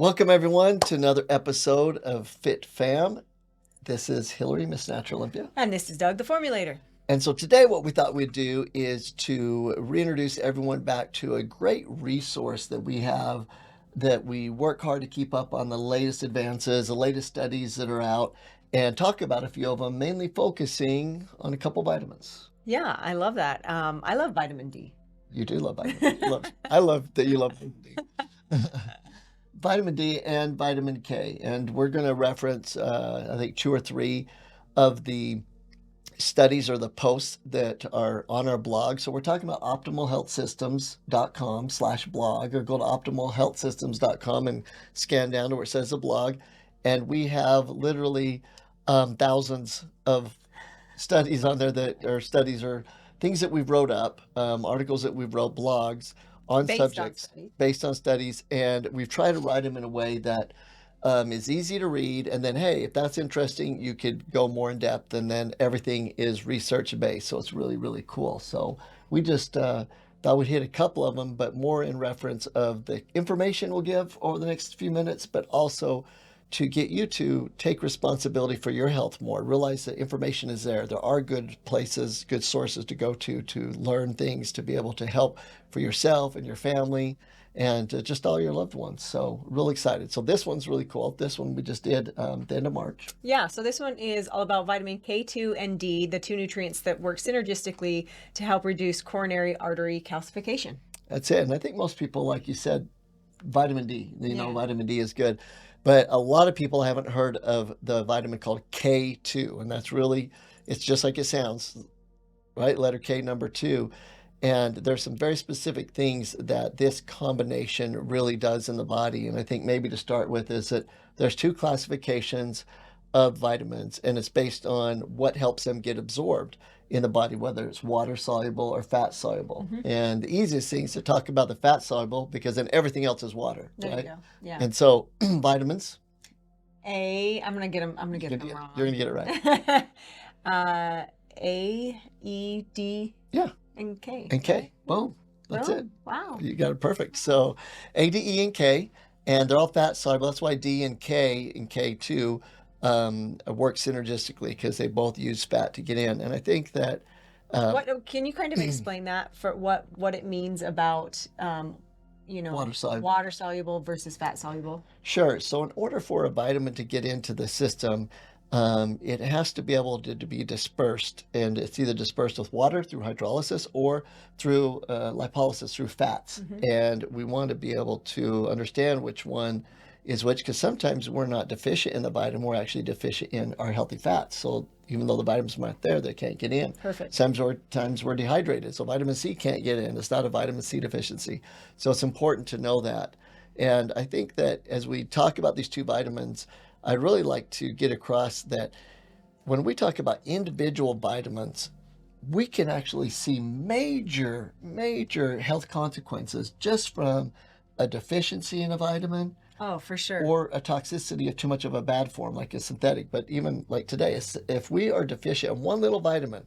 Welcome, everyone, to another episode of FitFam. This is Hillary, Miss Natural Olympia. And this is Doug, the formulator. And so today what we thought we'd do is to reintroduce everyone back to a great resource that we have, that we work hard to keep up on the latest advances, the latest studies that are out, and talk about a few of them, mainly focusing on a couple vitamins. Yeah, I love that. I love vitamin D. You do love vitamin D. I love that you love vitamin D. Vitamin D and vitamin K. And we're going to reference, I think, 2 or 3 of the studies or the posts that are on our blog. So we're talking about optimalhealthsystems.com/blog, or go to optimalhealthsystems.com and scan down to where it says the blog. And we have literally thousands of studies on there that are studies or things that we've wrote up, articles that we've wrote, blogs on subjects based on studies, and we've tried to write them in a way that is easy to read. And then, hey, if that's interesting, you could go more in depth, and then everything is research based. So it's really, really cool. So we just thought we'd hit a couple of them, but more in reference of the information we'll give over the next few minutes, but also to get you to take responsibility for your health more. Realize that information is there. There are good places, good sources to go to learn things, to be able to help for yourself and your family and just all your loved ones. So really excited. So this one's really cool. This one we just did the end of March. Yeah, so this one is all about vitamin K2 and D, the 2 nutrients that work synergistically to help reduce coronary artery calcification. That's it. And I think most people, like you said, vitamin D, vitamin D is good. But a lot of people haven't heard of the vitamin called K2, and that's really, it's just like it sounds, right? Letter K, number 2. And there's some very specific things that this combination really does in the body. And I think maybe to start with is that there's 2 classifications of vitamins, and it's based on what helps them get absorbed in the body, whether it's water-soluble or fat-soluble. Mm-hmm. And the easiest thing is to talk about the fat-soluble, because then everything else is water, there right? You go. Yeah. And so vitamins. I'm gonna get them wrong. You're gonna get it right. A, E, D. Yeah. And K. And K. Boom. That's it. Wow. You got it perfect. So A, D, E, and K, and they're all fat-soluble. That's why D and K2 work synergistically, because they both use fat to get in. And I think that what can you kind of explain that for what it means about water soluble versus fat soluble? Sure. So in order for a vitamin to get into the system, it has to be able to be dispersed, and it's either dispersed with water through hydrolysis or through lipolysis through fats. Mm-hmm. And we want to be able to understand which one is which, because sometimes we're not deficient in the vitamin, we're actually deficient in our healthy fats. So even though the vitamins aren't there, they can't get in. Perfect. Sometimes we're dehydrated, so vitamin C can't get in. It's not a vitamin C deficiency. So it's important to know that. And I think that as we talk about these 2 vitamins, I'd really like to get across that when we talk about individual vitamins, we can actually see major, major health consequences just from a deficiency in a vitamin. Oh, for sure. Or a toxicity of too much of a bad form, like a synthetic. But even like today, if we are deficient in one little vitamin,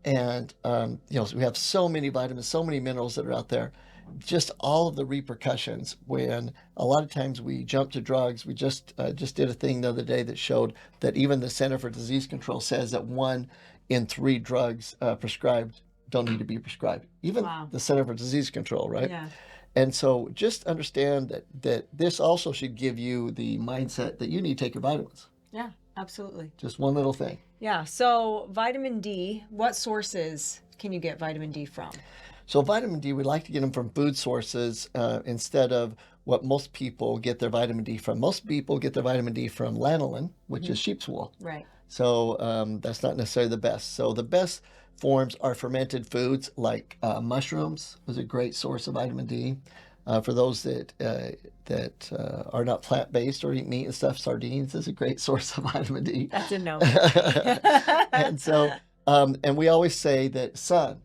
and we have so many vitamins, so many minerals that are out there, just all of the repercussions when a lot of times we jump to drugs. We just did a thing the other day that showed that even the Center for Disease Control says that 1 in 3 drugs prescribed don't need to be prescribed. Even the Center for Disease Control, right? Yeah. And so just understand that this also should give you the mindset that you need to take your vitamins. Yeah, absolutely. Just one little thing. Yeah. So vitamin D, what sources can you get vitamin D from? So vitamin D, we like to get them from food sources instead of what most people get their vitamin D from. Most people get their vitamin D from lanolin, which is sheep's wool. Right. So that's not necessarily the best. So the best forms are fermented foods, like mushrooms is a great source of vitamin D. For those that are not plant-based or eat meat and stuff, sardines is a great source of vitamin D. That's a no. And so, and we always say that sun,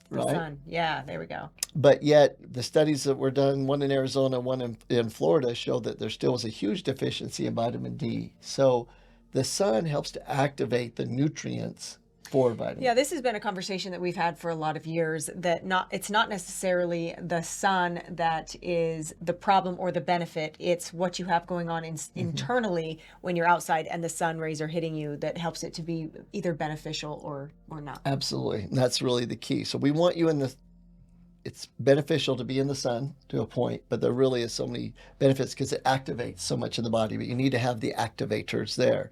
right? Sun. Yeah, there we go. But yet the studies that were done, one in Arizona, one in Florida, showed that there still was a huge deficiency in vitamin D. So the sun helps to activate the nutrients for vitamin. Yeah, this has been a conversation that we've had for a lot of years, that it's not necessarily the sun that is the problem or the benefit. It's what you have going on internally when you're outside and the sun rays are hitting you that helps it to be either beneficial or not. Absolutely. And that's really the key. So we want you in the, it's beneficial to be in the sun to a point, but there really is so many benefits because it activates so much in the body, but you need to have the activators there.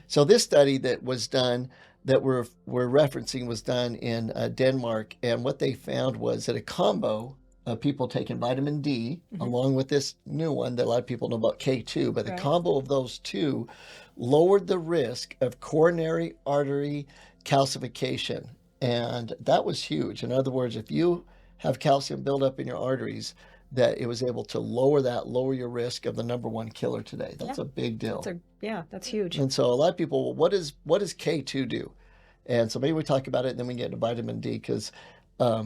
So this study that was done, that we're referencing, was done in Denmark, and what they found was that a combo of people taking vitamin D along with this new one that a lot of people know about, K2, but the combo of those two lowered the risk of coronary artery calcification, and that was huge. In other words, if you have calcium buildup in your arteries, that it was able to lower your risk of the number one killer today. That's a big deal. That's huge. And so a lot of people, what does K2 do? And so maybe we talk about it and then we get to vitamin D, because a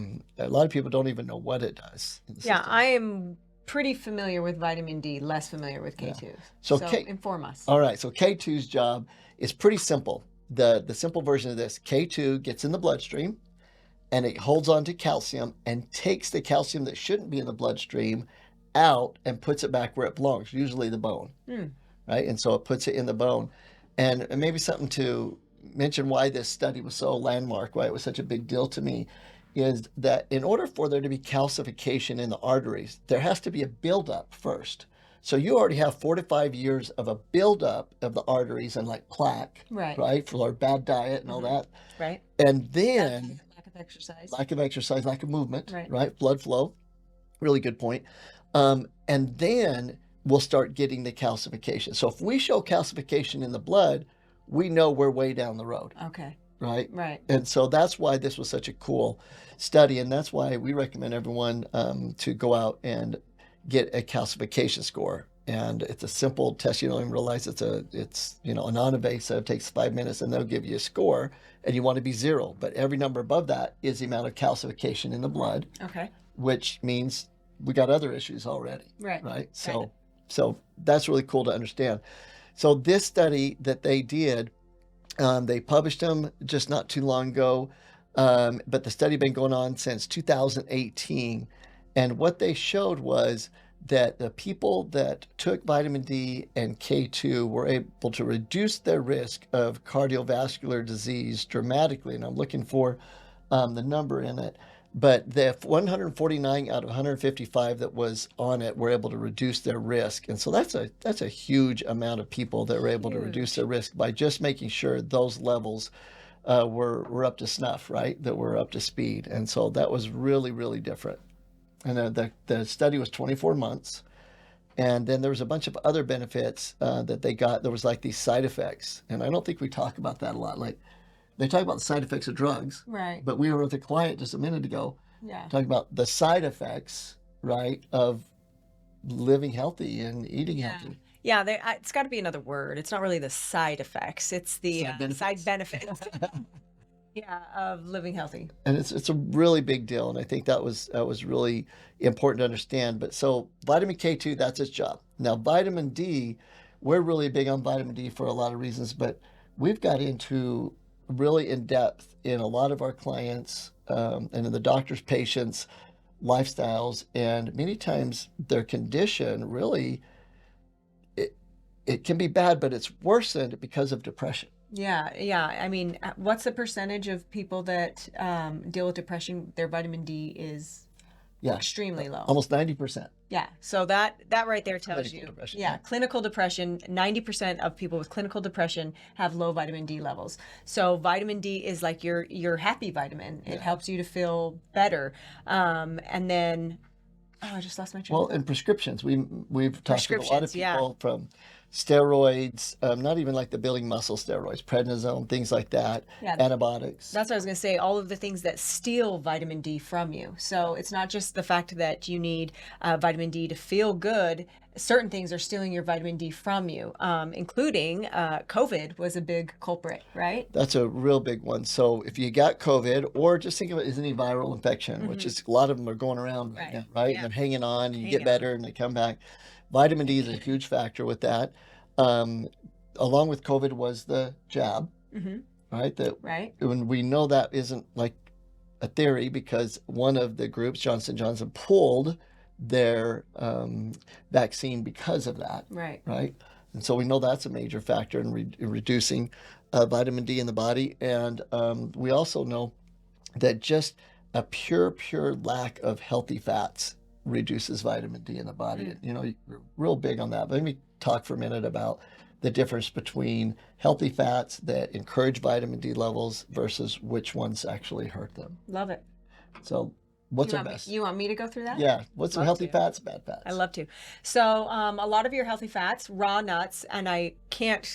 lot of people don't even know what it does. I am pretty familiar with vitamin D, less familiar with K2. Yeah. So inform us. All right. So K2's job is pretty simple. The simple version of this, K2 gets in the bloodstream and it holds on to calcium and takes the calcium that shouldn't be in the bloodstream out and puts it back where it belongs, usually the bone, right? And so it puts it in the bone. And maybe something to mention why this study was so landmark, why it was such a big deal to me, is that in order for there to be calcification in the arteries, there has to be a buildup first. So you already have 4 to 5 years of a buildup of the arteries and like plaque, right? For our bad diet and all that. Right. And then lack of exercise, lack of movement, right? Blood flow. Really good point. And then we'll start getting the calcification. So if we show calcification in the blood, we know we're way down the road. Okay. Right? Right. And so that's why this was such a cool study. And that's why we recommend everyone to go out and get a calcification score. And it's a simple test. You don't even realize it's a non-invasive. It takes 5 minutes and they'll give you a score, and you want to be 0. But every number above that is the amount of calcification in the blood. Okay. Which means we got other issues already. Right. So that's really cool to understand. So this study that they did, they published them just not too long ago, but the study had been going on since 2018. And what they showed was that the people that took vitamin D and K2 were able to reduce their risk of cardiovascular disease dramatically. And I'm looking for the number in it. But the 149 out of 155 that was on it were able to reduce their risk. And so that's a huge amount of people that were able to reduce their risk by just making sure those levels were up to snuff, right? That were up to speed. And so that was really, really different. And the study was 24 months. And then there was a bunch of other benefits that they got. There was like these side effects. And I don't think we talk about that a lot. Like, they talk about the side effects of drugs, right? But we were with a client just a minute ago, talking about the side effects, right, of living healthy and eating healthy. Yeah, it's got to be another word. It's not really the side effects; it's the side benefits. Of living healthy. And it's a really big deal, and I think that was really important to understand. But so vitamin K2, that's its job. Now vitamin D, we're really big on vitamin D for a lot of reasons, but we've got into really in depth in a lot of our clients and in the doctor's patients' lifestyles, and many times their condition really, it can be bad, but it's worsened because of depression. Yeah. I mean, what's the percentage of people that deal with depression? Their vitamin D is extremely low. Almost 90%. Yeah. So that right there tells Clinical you. depression, Yeah. Clinical depression. 90% of people with clinical depression have low vitamin D levels. So vitamin D is like your happy vitamin. It helps you to feel better. And then, I just lost my train. Well, and prescriptions. We've talked to a lot of people from steroids, not even like the building muscle steroids, prednisone, things like that, antibiotics. That's what I was going to say, all of the things that steal vitamin D from you. So it's not just the fact that you need vitamin D to feel good. Certain things are stealing your vitamin D from you, including COVID was a big culprit, right? That's a real big one. So if you got COVID, or just think of it as any viral infection, which is a lot of them are going around right now, right? Yeah. And they're hanging on, and you get better and they come back. Vitamin D is a huge factor with that. Along with COVID was the jab. right? That Right. when we know that isn't like a theory because one of the groups, Johnson & Johnson, pulled their vaccine because of that, Right. right? And so we know that's a major factor in reducing vitamin D in the body. And we also know that just a pure lack of healthy fats reduces vitamin D in the body. You know, you're real big on that. But let me talk for a minute about the difference between healthy fats that encourage vitamin D levels versus which ones actually hurt them. Love it. So what's our best? You want me to go through that? Yeah. What's some healthy fats, bad fats? I love to. So a lot of your healthy fats, raw nuts, and I can't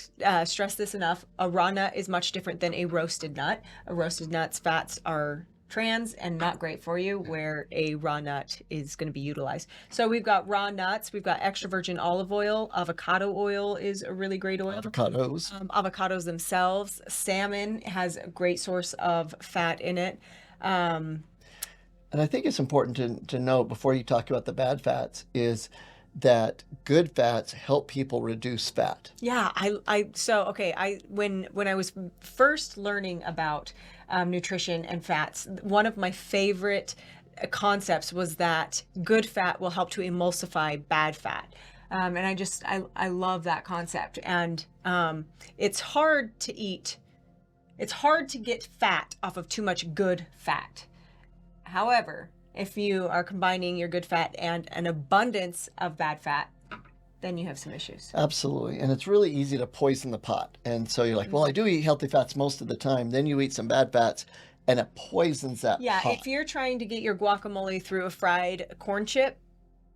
stress this enough, a raw nut is much different than a roasted nut. A roasted nut's fats are trans and not great for you, where a raw nut is going to be utilized. So we've got raw nuts, we've got extra virgin olive oil, avocado oil is a really great oil. Avocados. Avocados themselves, salmon has a great source of fat in it. And I think it's important to note before you talk about the bad fats is that good fats help people reduce fat. Yeah, when I was first learning about nutrition and fats, one of my favorite concepts was that good fat will help to emulsify bad fat. And I love that concept. And it's hard to eat. It's hard to get fat off of too much good fat. However, if you are combining your good fat and an abundance of bad fat, then you have some issues. Absolutely. And it's really easy to poison the pot. And so you're like, well, I do eat healthy fats most of the time. Then you eat some bad fats and it poisons that Yeah, pot. if you're trying to get your guacamole through a fried corn chip,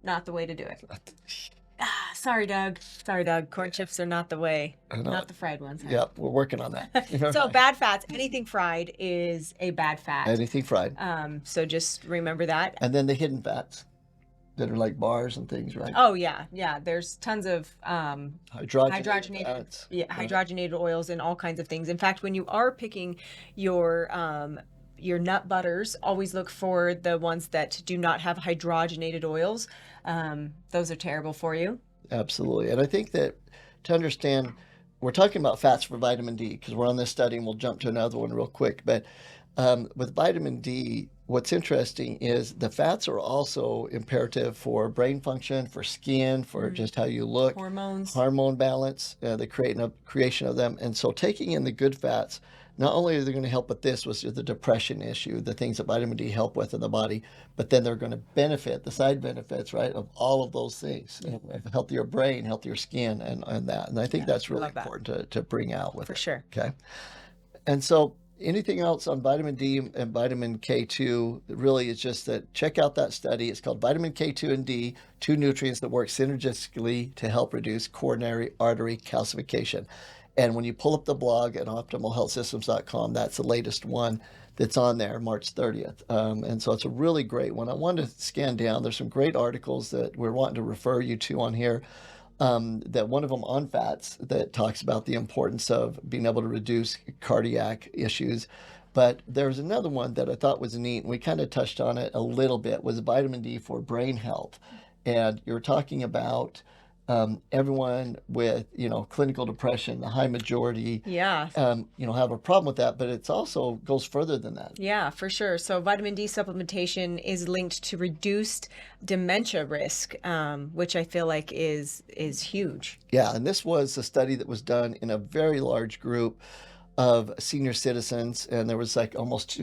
not the way to do it. Sorry, Doug. Corn chips are not the way. Not the fried ones. Yeah, we're working on that. So bad fats, anything fried is a bad fat. Anything fried. So just remember that. And then the hidden fats that are like bars and things, right? Oh yeah. There's tons of hydrogenated fats. Hydrogenated oils and all kinds of things. In fact, when you are picking your nut butters, always look for the ones that do not have hydrogenated oils. Those are terrible for you. Absolutely. And I think that to understand, we're talking about fats for vitamin D because we're on this study and we'll jump to another one real quick. But with vitamin D, what's interesting is the fats are also imperative for brain function, for skin, for just how you look. Hormones. Hormone balance, the creation of them. And so taking in the good fats, not only are they going to help with this, which is the depression issue, the things that vitamin D help with in the body, but then they're going to benefit, the side benefits, right, of all of those things. A healthier brain, healthier skin, and that. And I think that's really important to bring out with For it. sure. Okay. And so anything else on vitamin D and vitamin K2 really is just that check out that study. It's called Vitamin K2 and D, two nutrients that work synergistically to help reduce coronary artery calcification. And when you pull up the blog at optimalhealthsystems.com, that's the latest one that's on there, March 30th. And so it's a really great one. I wanted to scan down. There's some great articles that we're wanting to refer you to on here. That one of them on fats that talks about the importance of being able to reduce cardiac issues. But there's another one that I thought was neat, and we kind of touched on it a little bit, was vitamin D for brain health. And you're talking about everyone with, clinical depression, the high majority, have a problem with that, but it's also goes further than that. Yeah, for sure. So vitamin D supplementation is linked to reduced dementia risk, which I feel like is huge. Yeah, and this was a study that was done in a very large group of senior citizens, and there was like almost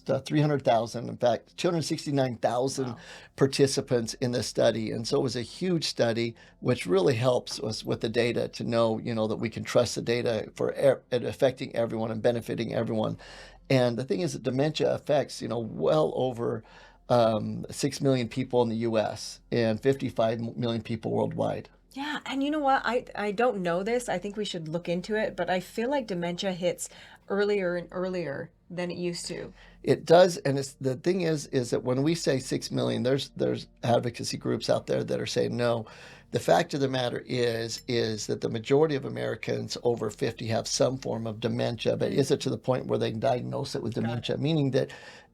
300,000, in fact, 269,000 participants in this study. And so it was a huge study, which really helps us with the data to know, that we can trust the data for affecting everyone and benefiting everyone. And the thing is that dementia affects, well over 6 million people in the U.S. and 55 million people worldwide. Yeah, and you know what? I don't know this. I think we should look into it, but I feel like dementia hits earlier and earlier than it used to. It does, and the thing is that when we say 6 million, there's advocacy groups out there that are saying no. The fact of the matter is that the majority of Americans over 50 have some form of dementia, but is it to the point where they can diagnose it with dementia? Meaning that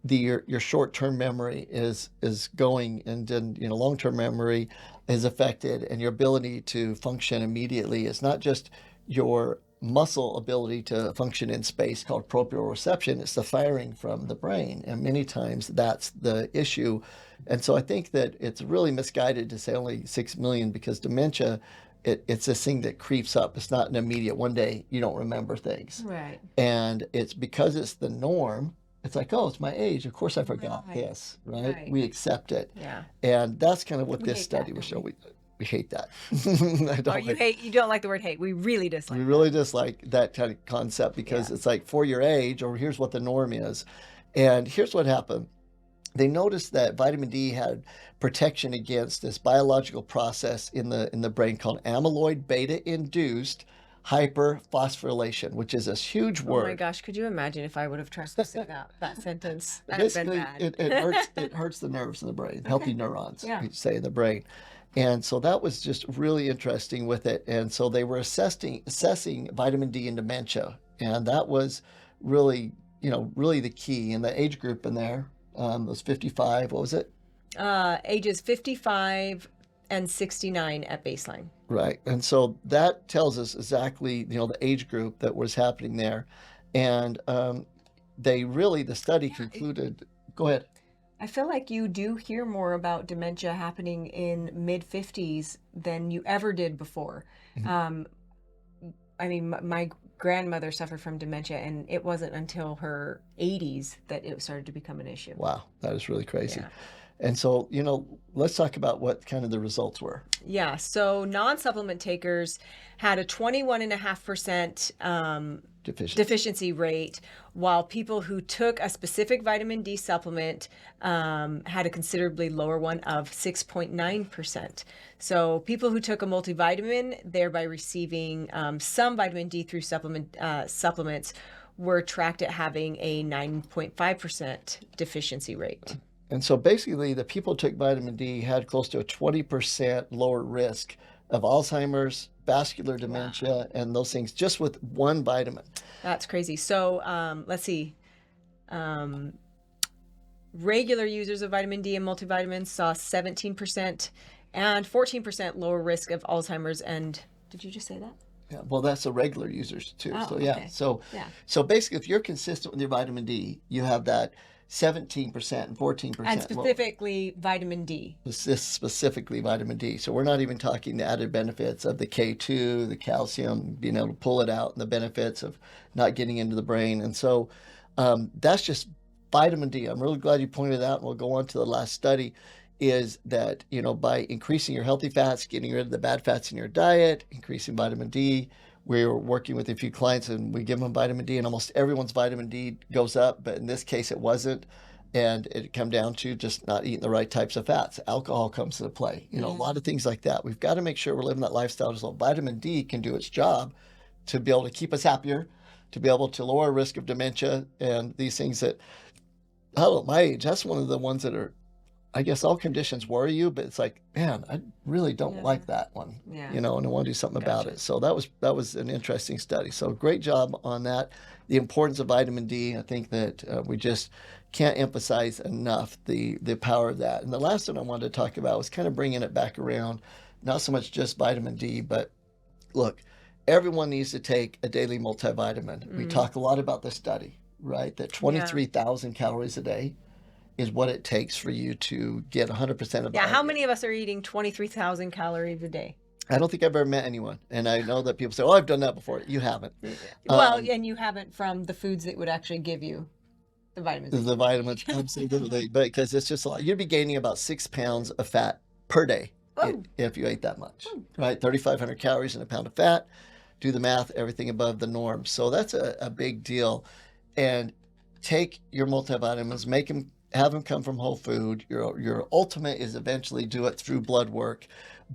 your short-term memory is going, and then long-term memory is affected, and your ability to function immediately is not just your muscle ability to function in space called proprioception. It's the firing from the brain, and many times that's the issue. And so I think that it's really misguided to say only 6 million, because dementia, it's this thing that creeps up. It's not an immediate one day you don't remember things. Right. And it's because it's the norm. It's like, oh, it's my age. Of course I forgot Right. this, right? Right. We accept it. Yeah. And that's kind of what We this hate study that, was don't showing. We hate that. I Oh, don't like, you don't like the word hate. We really dislike we that. really dislike that kind of concept, because Yeah. it's like, for your age, or here's what the norm is. And here's what happened. They noticed that vitamin D had protection against this biological process in the brain called amyloid beta induced hyperphosphorylation, which is this huge Oh my word. gosh, could you imagine if I would have tried to say that sentence? That'd have been Basically, bad. it hurts the nerves in the brain, healthy neurons, Yeah. we say, in the brain. And so that was just really interesting with it. And so they were assessing vitamin D in dementia, and that was really, really the key. And the age group in there was 55. What was it? Ages 55 and 69 at baseline. Right. And so that tells us exactly, the age group that was happening there. And the study concluded. Go ahead. I feel like you do hear more about dementia happening in mid 50s than you ever did before. I mean, my grandmother suffered from dementia, and it wasn't until her 80s that it started to become an issue. Wow, that is really crazy. Yeah. And so, let's talk about what kind of the results were. Yeah, so non-supplement takers had a 21.5% deficiency rate, while people who took a specific vitamin D supplement had a considerably lower one of 6.9%. So people who took a multivitamin, thereby receiving some vitamin D through supplements, were tracked at having a 9.5% deficiency rate. And so basically, the people who took vitamin D had close to a 20% lower risk of Alzheimer's, vascular dementia, and those things, just with one vitamin. That's crazy. So let's see. Regular users of vitamin D and multivitamins saw 17% and 14% lower risk of Alzheimer's. And did you just say that? Yeah, well, that's the regular users too. Oh, So yeah, okay. Yeah. so basically, if you're consistent with your vitamin D, you have that 17% and 14%. And specifically vitamin D. This is specifically vitamin D. So we're not even talking the added benefits of the K2, the calcium, being able to pull it out, and the benefits of not getting into the brain. And so that's just vitamin D. I'm really glad you pointed out, and we'll go on to the last study, is that, by increasing your healthy fats, getting rid of the bad fats in your diet, increasing vitamin D. We were working with a few clients, and we give them vitamin D, and almost everyone's vitamin D goes up, but in this case it wasn't. And it come down to just not eating the right types of fats. Alcohol comes into play, a lot of things like that. We've got to make sure we're living that lifestyle so vitamin D can do its job to be able to keep us happier, to be able to lower risk of dementia and these things that, I don't know, my age, that's one of the ones that are, I guess all conditions worry you, but it's like, man, I really don't like that one, Yeah. and I want to do something about it. So that was an interesting study. So great job on that. The importance of vitamin D, I think that we just can't emphasize enough the power of that. And the last one I wanted to talk about was kind of bringing it back around, not so much just vitamin D, but look, everyone needs to take a daily multivitamin. We talk a lot about the study, right? That 23,000 calories a day is what it takes for you to get 100% of Yeah, how many of us are eating 23,000 calories a day? I don't think I've ever met anyone. And I know that people say, oh, I've done that before. You haven't. Well, and you haven't from the foods that would actually give you the vitamins. The vitamins, absolutely. But because it's just a lot. You'd be gaining about 6 pounds of fat per day if you ate that much, right? 3,500 calories and a pound of fat. Do the math, everything above the norm. So that's a big deal. And take your multivitamins, have them come from whole food. Your ultimate is eventually do it through blood work.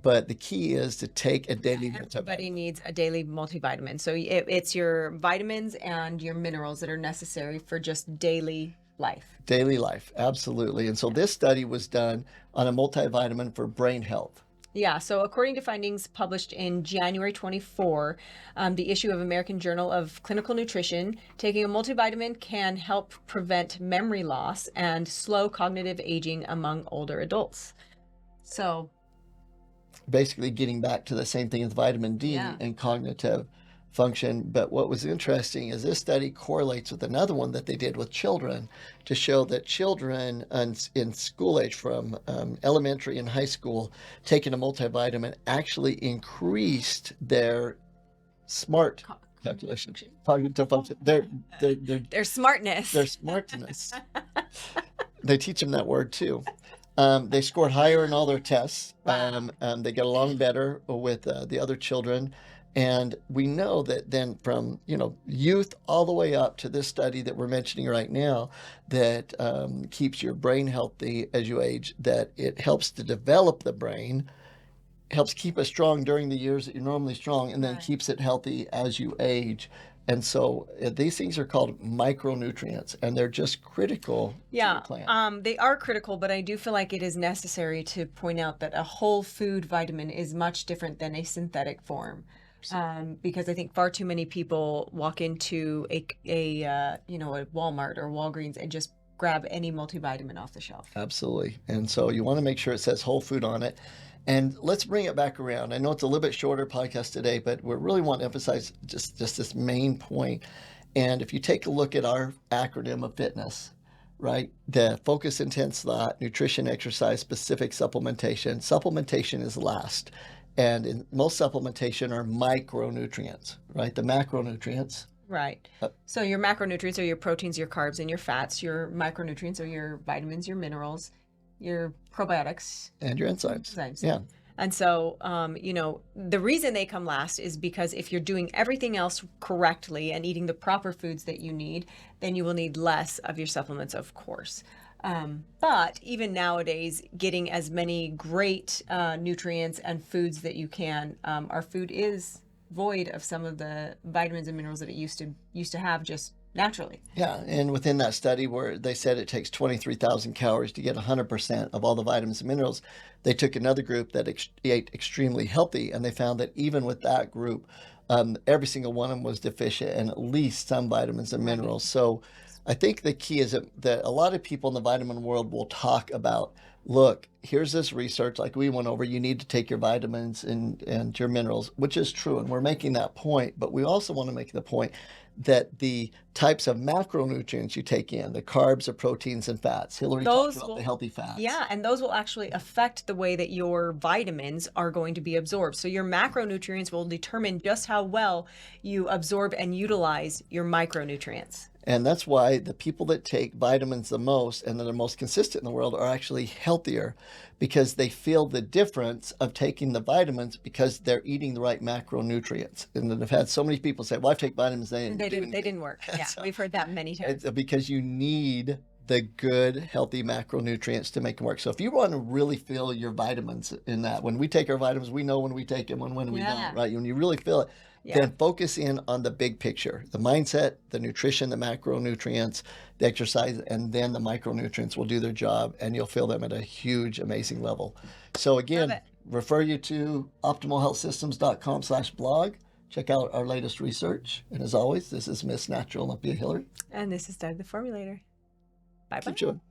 But the key is to take a daily multivitamin. Everybody needs a daily multivitamin. So it's your vitamins and your minerals that are necessary for just daily life. Daily life, absolutely. And so this study was done on a multivitamin for brain health. Yeah, so according to findings published in January 24, the issue of American Journal of Clinical Nutrition, taking a multivitamin can help prevent memory loss and slow cognitive aging among older adults. So basically getting back to the same thing as vitamin D and cognitive function. But what was interesting is this study correlates with another one that they did with children to show that children in school age from elementary and high school taking a multivitamin actually increased their smart calculation, cognitive function, Their smartness. their smartness. They teach them that word too. They scored higher in all their tests. Wow. They get along better with the other children. And we know that then from, youth all the way up to this study that we're mentioning right now that keeps your brain healthy as you age, that it helps to develop the brain, helps keep it strong during the years that you're normally strong, and then Right. keeps it healthy as you age. And so these things are called micronutrients, and they're just critical to Yeah, the plant. they are critical, but I do feel like it is necessary to point out that a whole food vitamin is much different than a synthetic form. Because I think far too many people walk into a Walmart or Walgreens and just grab any multivitamin off the shelf. Absolutely. And so you want to make sure it says whole food on it. And let's bring it back around. I know it's a little bit shorter podcast today, but we really want to emphasize just this main point. And if you take a look at our acronym of fitness, right? The focus, intense thought, nutrition, exercise, specific supplementation. Supplementation is last. And in most supplementation are micronutrients, right? The macronutrients. Right. So your macronutrients are your proteins, your carbs, and your fats. Your micronutrients are your vitamins, your minerals, your probiotics, And your enzymes. enzymes. Yeah. And so, the reason they come last is because if you're doing everything else correctly and eating the proper foods that you need, then you will need less of your supplements, of course. But even nowadays, getting as many great nutrients and foods that you can, our food is void of some of the vitamins and minerals that it used to have just naturally. Yeah, and within that study where they said it takes 23,000 calories to get 100% of all the vitamins and minerals, they took another group that ate extremely healthy, and they found that even with that group, every single one of them was deficient in at least some vitamins and minerals. So I think the key is that a lot of people in the vitamin world will talk about, look, here's this research like we went over, you need to take your vitamins and your minerals, which is true, and we're making that point, but we also want to make the point that the types of macronutrients you take in, the carbs, the proteins, and fats. Hillary talked about the healthy fats. Yeah, and those will actually affect the way that your vitamins are going to be absorbed. So your macronutrients will determine just how well you absorb and utilize your micronutrients. And that's why the people that take vitamins the most and that are most consistent in the world are actually healthier, because they feel the difference of taking the vitamins because they're eating the right macronutrients. And then I've had so many people say, well, I take vitamins. They didn't work. Yeah, we've heard that many times. It's because you need the good, healthy macronutrients to make them work. So if you want to really feel your vitamins in that, when we take our vitamins, we know when we take them and when we don't, right? When you really feel it, then focus in on the big picture, the mindset, the nutrition, the macronutrients, the exercise, and then the micronutrients will do their job, and you'll feel them at a huge, amazing level. So again, refer you to optimalhealthsystems.com/blog. Check out our latest research. And as always, this is Miss Natural Olympia Hillary. And this is Doug the Formulator. Bye-bye. Keep chewing.